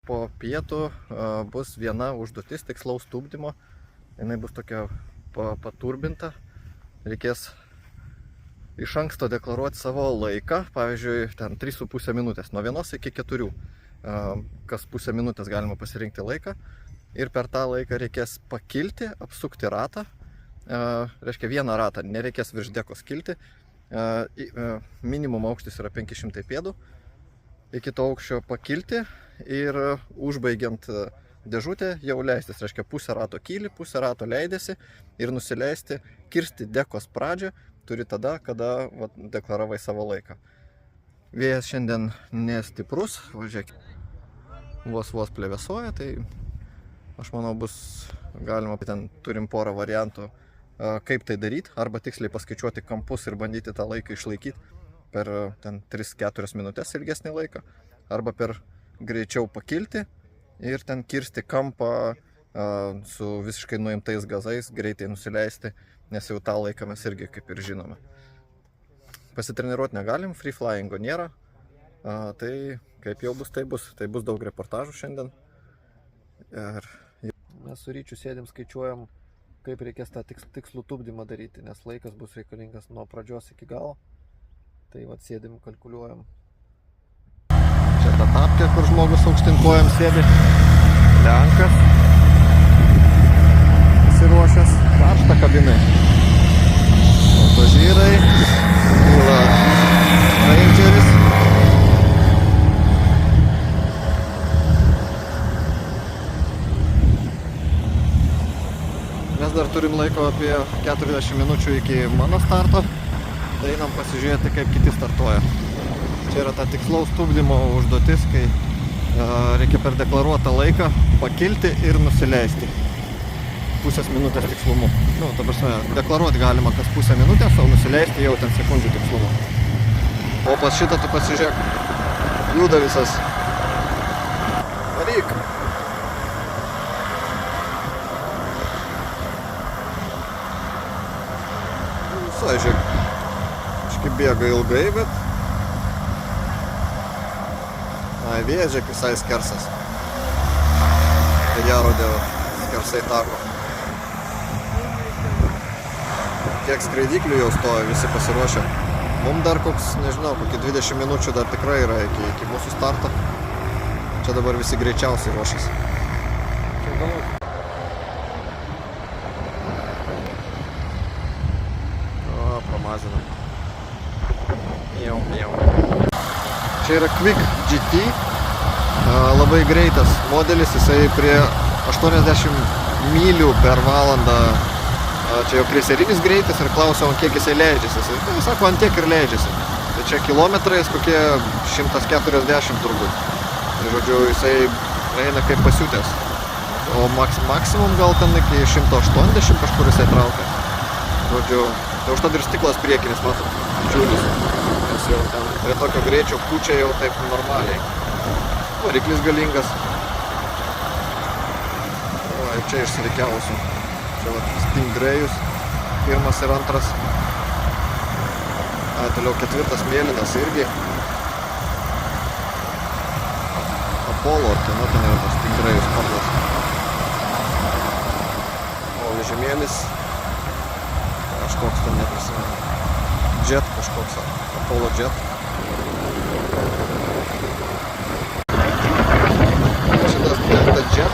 Po pietų bus viena užduotis tikslaus tupdymo. Jinai bus tokia paturbinta. Reikės iš anksto deklaruoti savo laiką. Pavyzdžiui, ten 3,5 minutės. Nuo 1 iki 4. Kas pusę minutės galima pasirinkti laiką. Ir per tą laiką reikės pakilti, apsukti ratą. Reiškia, vieną ratą nereikės virš dekos kilti. Minimum aukštis yra 500 pėdų. Iki to aukščio pakilti ir užbaigiant dėžutę jau leistis. Reiškia, pusę rato kyli, pusę rato leidėsi ir nusileisti, kirsti dekos pradžią turi tada, kada deklaravai savo laiką. Vėjas šiandien nestiprus, žiūrėk, vos plevėsuoja, tai aš manau bus galima, ten turim porą variantų, kaip tai daryti, arba tiksliai paskaičiuoti kampus ir bandyti tą laiką išlaikyti per 3-4 minutės ilgesnį laiką, arba per greičiau pakilti ir ten kirsti kampą su visiškai nuimtais gazais, greitai nusileisti, nes jau tą laiką mes irgi kaip ir žinome. Pasitreniruoti negalim, free flyingo nėra, tai kaip jau bus, tai bus. Tai bus daug reportažų šiandien. Ir mes su Ryčiu sėdėm, skaičiuojam, kaip reikės tą tikslų tupdymą daryti, nes laikas bus reikalingas nuo pradžios iki galo. Tai vat sėdim, kalkuliuojam. Čia ta tapkė, kur žmogus aukštinkojam sėdi. Lenkas. Pasiruošęs. Karšta kabinai. Pažyrai. Kyla Rangeris. Mes dar turim laiko apie 40 minučių iki mano starto. Tai einam pasižiūrėti, kaip kiti startuoja. Čia yra ta tikslaus tupdymo užduotis, kai reikia per deklaruotą laiką pakilti ir nusileisti. Pusės minutės tikslumu. Nu, ta prasme, deklaruoti galima kas pusę minutės, o nusileisti jau ten sekundžių tikslumu. O pas šitą tu pasižiūrėk, juda visas. Varyk! Visai, žiūrėk. Bėga ilgai, bet vėjas, žiūrėk, visai skersas. Tai gero dėl skersai tako. Kiek skraidyklių jau stoja, visi pasiruošę. Mums dar koks, nežinau, kokį 20 minučių dar tikrai yra iki mūsų starto. Čia dabar visi greičiausiai ruošiasi. Pramazinam. Čia yra Quick GT, labai greitas modelis, jisai prie 80 mylių per valandą, čia jau kriserinis greitis ir klausiau, kiek jisai leidžiasi. Jisai sako, ant tiek ir leidžiasi. Tai čia kilometrais kokie 140 turbūt. Tai žodžiu, jisai eina kaip pasiutęs. O maksimum gal ten iki 180 kažkur jisai traukia. Žodžiu, tai užtat ir stiklas priekinis, matot, džiulis. Nes jau ten prie tokio greičio pučia jau taip normaliai. Variklis galingas. O, ir čia išsirikiavusiu. Čia vat Stingrayus, pirmas ir antras. Toliau ketvirtas mėlynas irgi. Apollo, ten yra tas Stingrayus Pablas. O vežimėlis kažkoks ten neprisimenu. Jet kažkoks, Apollo Jet. Šitas Delta Jet,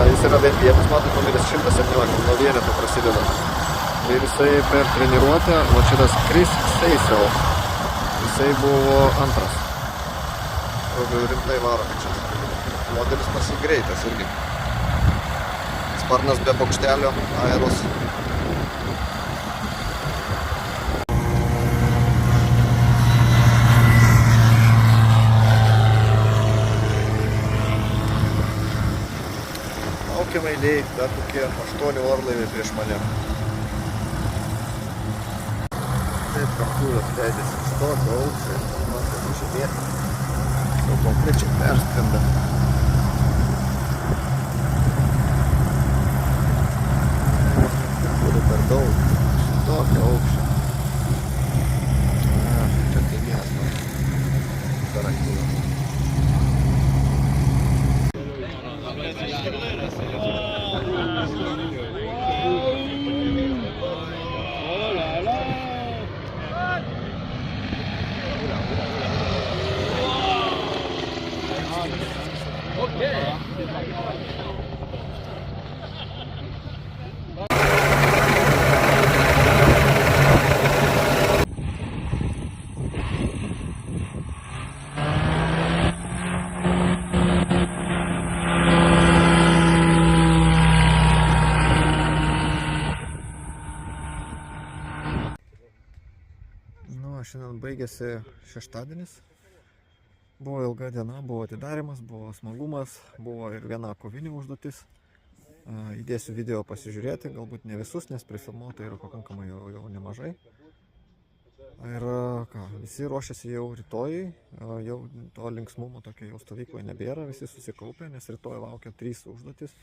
jis yra vienas, matot, numeris 117, nuo vieneto prasideda. Ir jisai per treniruotę, o šitas Chris Seisel, jisai buvo antras. Rimtai varo, kad čia modelis pasigreitas irgi. Sparnas be bokštelio, aeros. Eiliai, dar tokie 8 orlaiviai prieš mane. Taip, kartūras leidėsi stokio aukščiai, man tai žemėti. Jau konkrečiai perskrenda. Turi per daug stokio aukščio. Čia kaimynas man. Karantinas. Šiandien baigėsi šeštadienis. Buvo ilga diena, buvo atidarimas, buvo smagumas, buvo ir viena kovinė užduotis. Įdėsiu video pasižiūrėti, galbūt ne visus, nes prifilmuota yra pakankamai jau nemažai. Ir visi ruošiasi jau rytojui, jau to linksmumo tokio jau stovykloje nebėra, visi susikaupė, nes rytoj laukia 3 užduotis.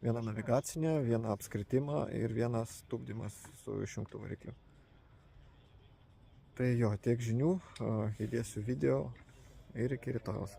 Viena navigacinė, viena apskritimą ir vienas tupdymas su išjungtu varikliu. Tai jo, tiek žinių, įdėsiu video ir iki rytojaus.